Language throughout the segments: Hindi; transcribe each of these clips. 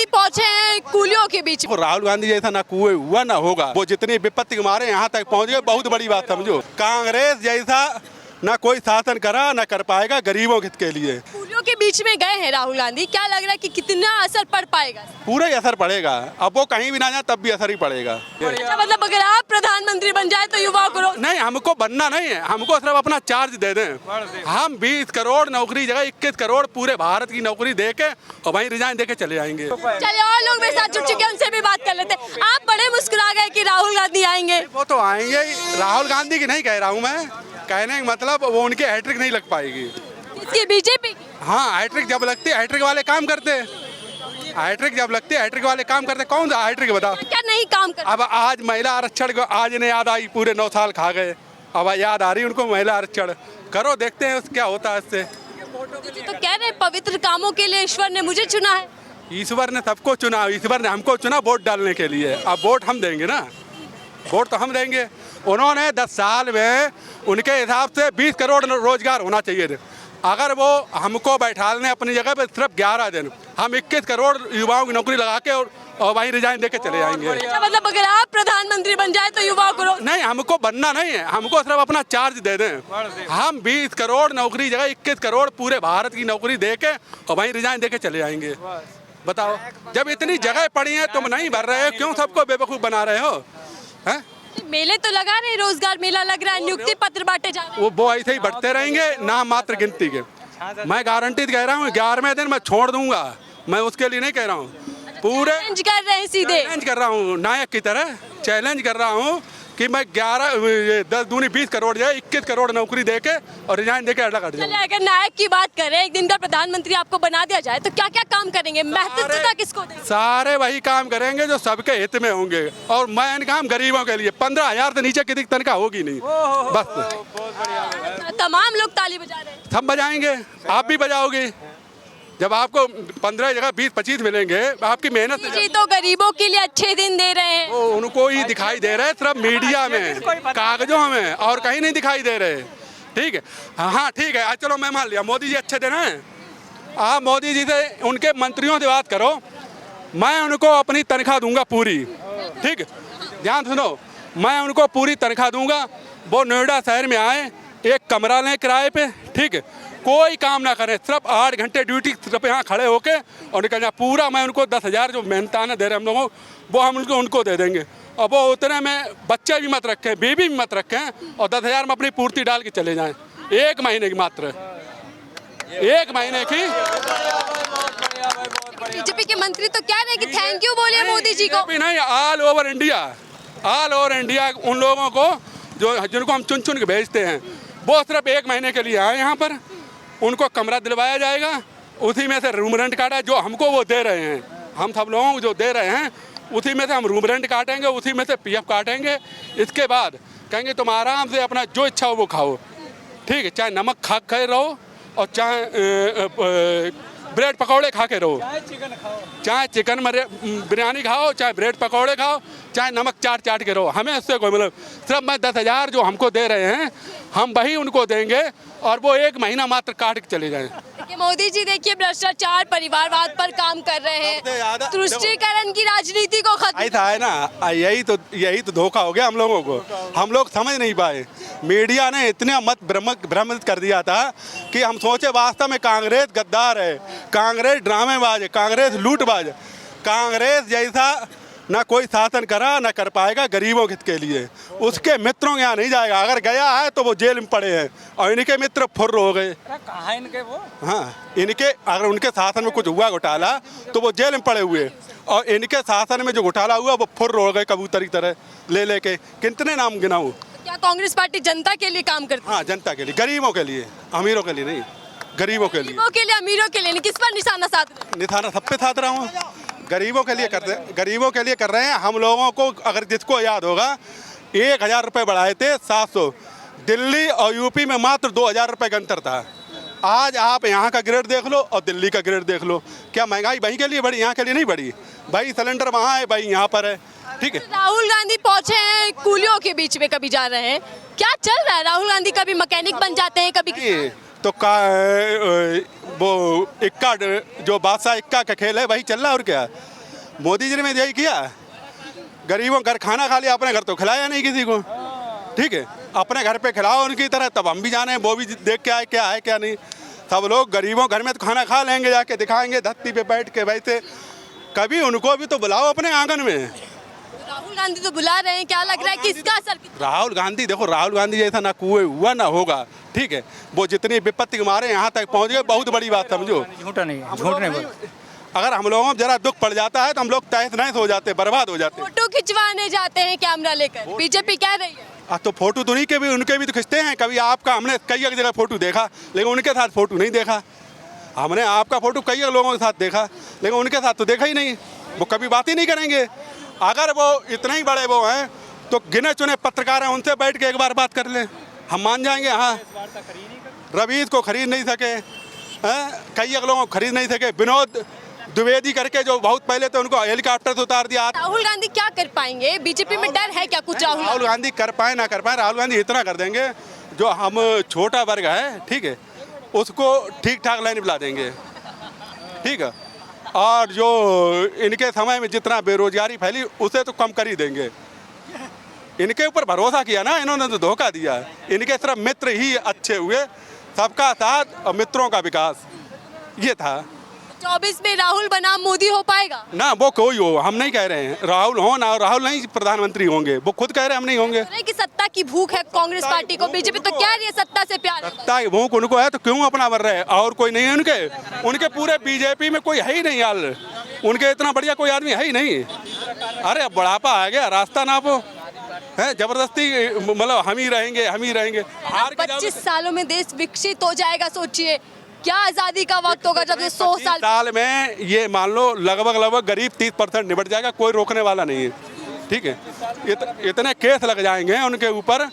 गांधी पहुंचे हैं कूलियों के बीच में। राहुल गांधी जैसा ना कुएं हुआ ना होगा, वो जितनी विपत्ति के मारे यहाँ तक पहुँच गए, बहुत बड़ी बात समझो। कांग्रेस जैसा ना कोई शासन करा ना कर पाएगा गरीबों के लिए। कूलियों के बीच में गए हैं राहुल गांधी, क्या लग रहा है कि कितना असर पड़ पाएगा? पूरा ही असर पड़ेगा, अब वो कहीं भी ना जाए तब भी असर ही पड़ेगा। अच्छा, मतलब अगर आप प्रधानमंत्री बन जाए तो युवाओं को नहीं, हमको बनना नहीं है, हमको सिर्फ अपना चार्ज दे दें। हम 20 करोड़ नौकरी जगह 21 करोड़ पूरे भारत की नौकरी दे के और वहीं रिजाइन दे के चले जाएंगे। चलिए, और लोग मेरे साथ जुड़ चुके हैं, उनसे भी बात कर लेते हैं। आप बड़े मुस्कुरा गए कि राहुल गांधी आएंगे। वो तो आएंगे ही, राहुल गांधी की नहीं कह रहा हूँ मैं, कहने का मतलब वो उनके हैट्रिक नहीं लग पाएगी। किसकी? बीजेपी? हाँ, हैट्रिक जब लगती है हैट्रिक वाले काम करते हैं, हैट्रिक जब लगती है हैट्रिक वाले काम करते। कौन सा हैट्रिक बताओ? क्या नहीं काम कर? अब आज महिला आरक्षण को आज इन्हें याद आई, पूरे 9 साल खा गए, अब याद आ रही उनको महिला आरक्षण। करो, देखते हैं क्या होता है इससे। तो कह रहे हैं पवित्र कामों के लिए ईश्वर ने मुझे चुना है। ईश्वर ने सबको चुना, ईश्वर ने हमको चुना वोट डालने के लिए। अब वोट हम देंगे ना, वोट तो हम देंगे। उन्होंने 10 साल में उनके हिसाब से 20 करोड़ रोजगार होना चाहिए थे। अगर वो हमको बैठाने अपनी जगह पे सिर्फ 11 दिन, हम 21 करोड़ युवाओं की नौकरी लगा के और वहीं रिजाइन दे के चले जाएंगे। अच्छा, मतलब अगर आप प्रधानमंत्री बन जाए तो युवाओं को नहीं, हमको बनना नहीं है, हमको सिर्फ अपना चार्ज दे दें। हम 20 करोड़ नौकरी जगह 21 करोड़ पूरे भारत की नौकरी दे के और वहीं रिजाइन दे के चले जाएंगे। बताओ, जब इतनी जगह पड़ी है तुम नहीं भर रहे हो, क्यों सबको बेवकूफ़ बना रहे हो? हैं? मेले तो लगा रहे, रोजगार मेला लग रहा है, नियुक्ति पत्र बांटे जा रहे हैं। वो ऐसे ही बढ़ते रहेंगे, नाम मात्र गिनती के। मैं गारंटी कह रहा हूँ 11वें दिन मैं छोड़ दूंगा, मैं उसके लिए नहीं कह रहा हूँ। पूरे चैलेंज कर रहे हैं, सीधे चैलेंज कर रहा हूँ, नायक की तरह चैलेंज कर रहा हूँ कि मैं 10 दूनी 20 करोड़ जाए 21 करोड़ नौकरी दे के और रिजाइन दे के अलग हट जाऊँ। चलिए, अगर नायक की बात करें, एक दिन का प्रधानमंत्री आपको बना दिया जाए तो क्या क्या काम करेंगे? महत्वता किसको देंगे? सारे वही काम करेंगे जो सबके हित में होंगे, और मैं इन काम गरीबों के लिए। 15,000 से नीचे किसी तनख्वाह होगी नहीं, बस। तमाम लोग ताली बजा रहे हैं। सब बजाएंगे, आप भी बजाओगे। जब आपको 15 जगह 20-25 मिलेंगे, आपकी मेहनत जी तो गरीबों के लिए अच्छे दिन दे रहे हैं। वो उनको ही दिखाई दे रहा है, सिर्फ मीडिया में, कागजों में, और कहीं नहीं दिखाई दे रहे। ठीक है, हाँ ठीक है, चलो मैं मान लिया मोदी जी अच्छे दिन हैं। आप मोदी जी से, उनके मंत्रियों से बात करो, मैं उनको अपनी तनख्वाह दूंगा पूरी। ठीक है, ध्यान सुनो, मैं उनको पूरी तनख्वाह दूंगा। वो नोएडा शहर में आए, एक कमरा लें किराए पे, ठीक है, कोई काम ना करें, सिर्फ 8 घंटे ड्यूटी सिर्फ यहाँ खड़े होके और निकल जाए। पूरा मैं उनको 10,000 जो मेहनताना दे रहे हम लोगों, वो हम उनको दे देंगे। और वो उतने में बच्चे भी मत रखें, बीवी भी मत रखें, और 10,000 में अपनी पूर्ति डाल के चले जाएं। 1 महीने की मात्र, 1 महीने की। बीजेपी के मंत्री तो कह रहे हैं कि थैंक यू बोलिए मोदी जी को। नहीं, ऑल ओवर इंडिया उन लोगों को जिनको हम चुन चुन के भेजते हैं, वो सिर्फ 1 महीने के लिए आए यहाँ पर। उनको कमरा दिलवाया जाएगा, उसी में से रूम रेंट काटा, जो हमको वो दे रहे हैं, हम सब लोगों को जो दे रहे हैं उसी में से हम रूम रेंट काटेंगे, उसी में से PF काटेंगे। इसके बाद कहेंगे तुम आराम से अपना जो इच्छा हो वो खाओ। ठीक है, चाहे नमक खा के रहो और चाहे ब्रेड पकौड़े खा के रहो, चाहे चिकन बिरयानी खाओ, चाहे ब्रेड पकौड़े खाओ, चाहे नमक चाट के रहो। हमें इससे कोई मतलब, सिर्फ मैं 10,000 जो हमको दे रहे हैं हम वही उनको देंगे, और वो 1 महीना मात्र काट के चले जाएं। देखिए मोदी जी, देखिए भ्रष्टाचार परिवारवाद पर काम कर रहे हैं, तुष्टीकरण की राजनीति को खत्म। ऐसा है ना, यही तो धोखा हो गया हम लोगों को। हम लोग समझ नहीं पाए, मीडिया ने इतना भ्रमित कर दिया था कि हम सोचे वास्तव में कांग्रेस गद्दार है, कांग्रेस ड्रामेबाज है, कांग्रेस लूटबाज है। कांग्रेस जैसा ना कोई शासन करा ना कर पाएगा गरीबों के लिए। उसके मित्रों के यहाँ नहीं जाएगा, अगर गया है तो वो जेल में पड़े हैं, और इनके मित्र फुर्र हो गए। कहाँ इनके वो? हाँ, इनके अगर उनके शासन में कुछ हुआ घोटाला तो वो जेल में पड़े हुए, और इनके शासन में जो घोटाला हुआ वो फुर्र हो गए कबूतर की तरह ले के। कितने नाम गिनाऊं? क्या कांग्रेस पार्टी जनता के लिए काम करती है? हाँ, जनता के लिए, गरीबों के लिए, अमीरों के लिए नहीं, गरीबों के लिए। अमीरों के लिए नहीं, किस पर निशाना साध रहे हैं? निशाना सब पे साध रहा हूँ, गरीबों के लिए कर रहे हैं। हम लोगों को, अगर जिसको याद होगा, 1,000 रुपये बढ़ाए थे 700। दिल्ली और यूपी में मात्र 2,000 रुपये का अंतर था। आज आप यहाँ का ग्रेड देख लो और दिल्ली का ग्रेड देख लो, क्या महंगाई वहीं के लिए बढ़ी, यहाँ के लिए नहीं बढ़ी। भाई सिलेंडर वहाँ है, भाई यहाँ पर है। ठीक है, राहुल गांधी पहुंचे हैं कूलियों के बीच में, कभी जा रहे हैं, क्या चल रहा है? राहुल गांधी कभी मैकेनिक बन जाते हैं, कभी तो वो इक्का, जो बादशाह इक्का का खेल है वही चल रहा है, और क्या। मोदी जी ने यही किया, गरीबों घर खाना खा लिया, अपने घर तो खिलाया नहीं किसी को। ठीक है, अपने घर पे खिलाओ उनकी तरह, तब हम भी जाने वो भी देख के आए क्या है क्या नहीं। सब लोग गरीबों घर में तो खाना खा लेंगे, जाके दिखाएंगे धरती पे बैठ के वैसे। कभी उनको भी तो बुलाओ अपने आंगन में। राहुल गांधी तो बुला रहे हैं, क्या लग रहा है कि इसका असर राहुल गांधी, देखो राहुल गांधी जैसा ना कुएं हुआ ना होगा। ठीक है, वो जितनी विपत्ति के मारे यहाँ तक पहुँच गए, बहुत बड़ी बात समझो। झूठा नहीं, झूठ नहीं बोल। अगर हम लोगों को जरा दुख पड़ जाता है तो हम लोग तहस नहस हो जाते, बर्बाद हो जाते। फोटो खिंचवाने जाते हैं कैमरा लेकर, बीजेपी कह रही है। तो फोटो तो नहीं के भी उनके भी तो खींचते हैं। कभी आपका हमने कई जगह फोटो देखा, लेकिन उनके साथ फोटो नहीं देखा। हमने आपका फोटो कई लोगों के साथ देखा, लेकिन उनके साथ तो देखा ही नहीं। वो कभी बात ही नहीं करेंगे। अगर वो इतने ही बड़े वो हैं तो गिने चुने पत्रकार हैं, उनसे बैठ के एक बार बात कर लें, हम मान जाएंगे। हाँ, रवीज को खरीद नहीं सके, कई लोगों को खरीद नहीं सके, विनोद द्विवेदी करके जो बहुत पहले तो उनको हेलीकॉप्टर से उतार दिया। राहुल गांधी क्या कर पाएंगे? बीजेपी में डर है क्या कुछ? राहुल गांधी कर पाए ना कर पाए, राहुल गांधी इतना कर देंगे, जो हम छोटा वर्ग है, ठीक है, उसको ठीक ठाक लाइन बुला देंगे। ठीक है, और जो इनके समय में जितना बेरोजगारी फैली उसे तो कम कर ही देंगे। इनके ऊपर भरोसा किया ना इन्होंने, तो धोखा दिया। इनके सिर्फ मित्र ही अच्छे हुए, सबका साथ और मित्रों का विकास, ये था। 24 में राहुल बनाम मोदी हो पाएगा ना? वो कोई हो, हम नहीं कह रहे हैं राहुल हो ना, राहुल नहीं प्रधानमंत्री होंगे, वो खुद कह रहे हैं हम नहीं होंगे। कि सत्ता की भूख है कांग्रेस पार्टी को, बीजेपी तो कह रही है सत्ता से प्यार है। सत्ता की भूख उनको है तो क्यों अपना भर रहे हैं? और कोई नहीं है उनके पूरे बीजेपी में कोई है ही नहीं यार, उनके इतना बढ़िया कोई आदमी है ही नहीं। अरे अब बुढ़ापा आ गया, रास्ता ना वो है, जबरदस्ती मतलब हम ही रहेंगे। 25 सालों में देश विकसित हो जाएगा, सोचिए क्या आजादी का वक्त होगा जब 100 साल में ये मान लो लगभग गरीब 30% निपट जाएगा, कोई रोकने वाला नहीं है। ठीक है, इतने केस लग जाएंगे उनके ऊपर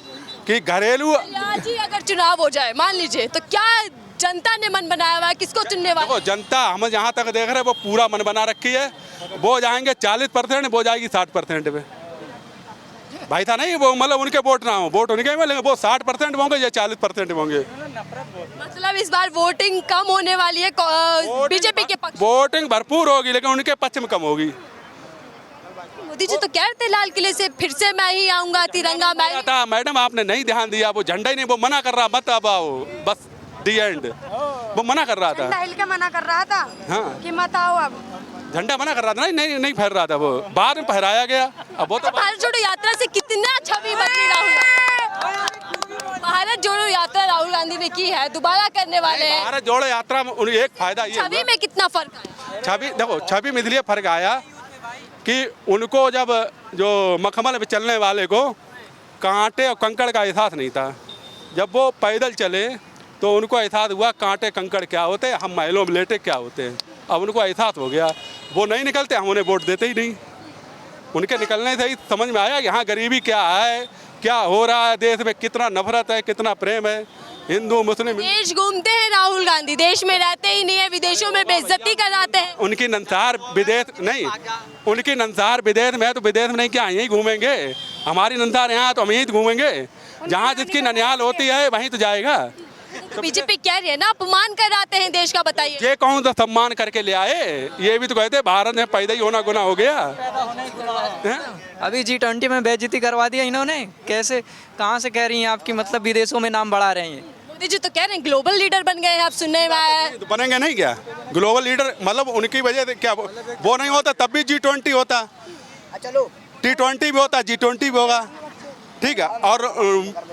कि घरेलू। जी अगर चुनाव हो जाए मान लीजिए, तो क्या जनता ने मन बनाया हुआ है किसको चुनने वाला? देखो जनता हम जहाँ तक देख रहे हैं वो पूरा मन बना रखी है। वो जाएंगे 40%, वो जाएगी 60% पे। भाई था नहीं वो, मतलब उनके वोट ना हो, वोट उनके में, लेकिन वो 60% होंगे या 40% होंगे। मतलब इस बार वोटिंग कम होने वाली है बीजेपी के पक्ष। वोटिंग भरपूर होगी लेकिन उनके पक्ष में कम होगी। मोदी जी तो कह रहे थे लाल किले से फिर से मैं ही आऊंगा, तिरंगा मैं था। मैडम आपने नहीं ध्यान दिया, वो झंडा ही नहीं, वो मना कर रहा, मत अब आओ, बस दी एंड। वो मना कर रहा था, हिल के मना कर रहा था। हाँ, कि मत आओ अब। झंडा मना कर रहा था, नहीं फहर रहा था, वो बाद में फहराया गया। अब वो तो भारत जोड़ो यात्रा से कितना छवि बदली राहुल। भारत जोड़ो यात्रा राहुल गांधी ने की है, दोबारा करने वाले हैं। भारत जोड़ो यात्रा में एक फायदा ये छवि में कितना फर्क आया? छवि देखो, छवि में इसलिए फर्क आया कि उनको जब जो मखमल पे चलने वाले को कांटे और कंकड़ का एहसास नहीं था, जब वो पैदल चले तो उनको एहसास हुआ कांटे कंकड़ क्या होते हैं, हम महलों में लेटे क्या होते हैं। अब उनको एहसास हो गया, वो नहीं निकलते, हम उन्हें वोट देते ही नहीं। उनके निकलने से ही समझ में आया कि हाँ गरीबी क्या है, क्या हो रहा है देश में, कितना नफरत है, कितना प्रेम है हिंदू मुस्लिम। देश घूमते हैं राहुल गांधी, देश में रहते ही नहीं है, विदेशों में बेइज्जती कराते हैं। उनकी नंसार विदेश नहीं, उनकी नंसार विदेश में है तो विदेश में नहीं क्या यहीं घूमेंगे? हमारी नंसार यहाँ तो हम यहीं घूमेंगे, जहाँ जिसकी ननिहाल होती है वहीं तो जाएगा। तो बीजेपी कह रही है ना अपमान कराते हैं देश का, बताइए। ये कौन सा सम्मान करके ले आए? ये भी तो कहते भारत में पैदा ही होना गुनाह हो गया। अभी G20 में बेइज्जती करवा दिया इन्होंने, कैसे कहाँ से कह रही हैं आपकी, मतलब विदेशों में नाम बढ़ा रहे हैं। मोदी जी तो कह रहे हैं ग्लोबल लीडर बन गए हैं, आप सुनने में आया है। तो बनेंगे नहीं क्या ग्लोबल लीडर? मतलब उनकी वजह से क्या वो नहीं होता तब भी G20 होता, चलो T20 भी होता, G20 भी होगा। ठीक है, और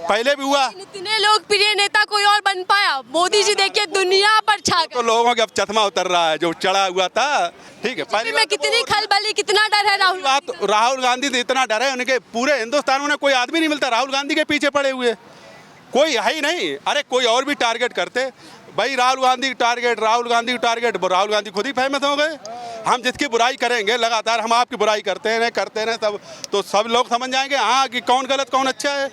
पहले भी हुआ। इतने लोकप्रिय नेता कोई और बन पाया? मोदी जी देखिए दुनिया पर छा गए। तो लोगों के अब चश्मा उतर रहा है जो चढ़ा हुआ था। ठीक है, पहले में कितनी खलबली, कितना डर है राहुल? राहुल गांधी से इतना डर है, उनके पूरे हिंदुस्तान में कोई आदमी नहीं मिलता राहुल गांधी के पीछे पड़े हुए, कोई है ही नहीं। अरे कोई और भी टारगेट करते भाई, राहुल गांधी टारगेट, राहुल गांधी टारगेट, राहुल गांधी खुद ही फेमस हो गए। हम जिसकी बुराई करेंगे लगातार, हम आपकी बुराई करते हैं सब, तो सब लोग समझ जाएंगे हाँ कि कौन गलत कौन अच्छा है।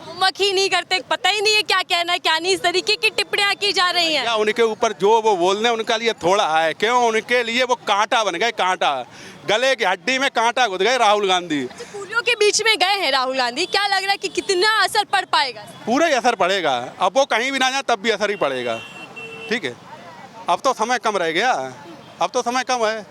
होमवर्क ही नहीं करते, पता ही नहीं है क्या कहना है क्या नहीं, इस तरीके की टिप्पणियां की जा रही हैं। क्या उनके ऊपर जो वो बोलने उनका लिए थोड़ा है, क्यों उनके लिए वो कांटा बन गए, कांटा गले की हड्डी में कांटा घुस गए राहुल गांधी। कूलियों के बीच में गए हैं राहुल गांधी, क्या लग रहा है कि कितना असर पड़ पाएगा? पूरा ही असर पड़ेगा, अब वो कहीं भी ना जाए तब भी असर ही पड़ेगा। ठीक है, अब तो समय कम रह गया, अब तो समय कम है।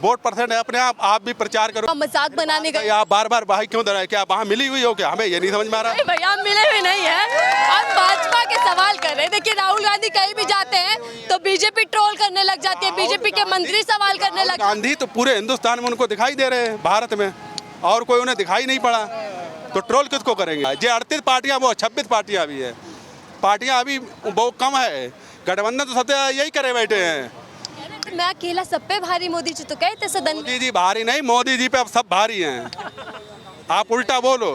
वोट परसेंट है अपने आप भी प्रचार करो। मजाक बनाने का आप बार बार भाई क्यों दे रहे हैं? क्या वहाँ मिली हुई हो क्या? हमें ये नहीं समझ में आ रहा। नहीं भैया, हम मिले हुए नहीं है। हम भाजपा के सवाल कर रहे हैं। देखिए राहुल गांधी कहीं भी जाते हैं तो बीजेपी ट्रोल करने लग जाती है, बीजेपी के मंत्री सवाल करने लग गांधी तो पूरे हिंदुस्तान में उनको दिखाई दे रहे हैं, भारत में और कोई उन्हें दिखाई नहीं पड़ा, तो ट्रोल किसको करेंगे? जो 38 पार्टियां वो 26 पार्टियां भी है, पार्टियां अभी बहुत कम है। गठबंधन तो सबसे यही करे बैठे हैं। मैं अकेला सब पे भारी, मोदी जी तो कहे थे सदन में। मोदी जी भारी नहीं, मोदी जी पे अब सब भारी हैं। आप उल्टा बोलो।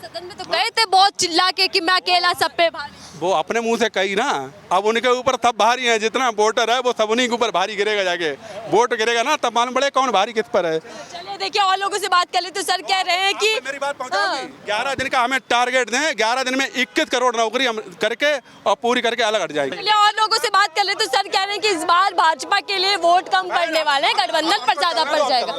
सदन में तो कहे थे बहुत चिल्ला के कि मैं अकेला सब पे भारी। वो अपने मुंह से कही ना, अब उनके ऊपर सब भारी हैं। जितना वोटर है वो सब उन्हीं के ऊपर भारी गिरेगा, जाके वोट गिरेगा ना तब मालूम पड़े कौन भारी किस पर है। चलिए देखिए और लोगों से बात कर ले तो सर कह रहे हैं कि मेरी बात पहुंचाओगी? 11 दिन का हमें टारगेट दें, 11 दिन में 21 करोड़ नौकरी हम करके और पूरी करके अलग हट जाएंगे। चलिए और लोगों से बात कर ले तो सर कह रहे हैं कि इस बार भाजपा के लिए वोट कम पड़ने वाले हैं, गठबंधन पर ज्यादा पड़ जाएगा।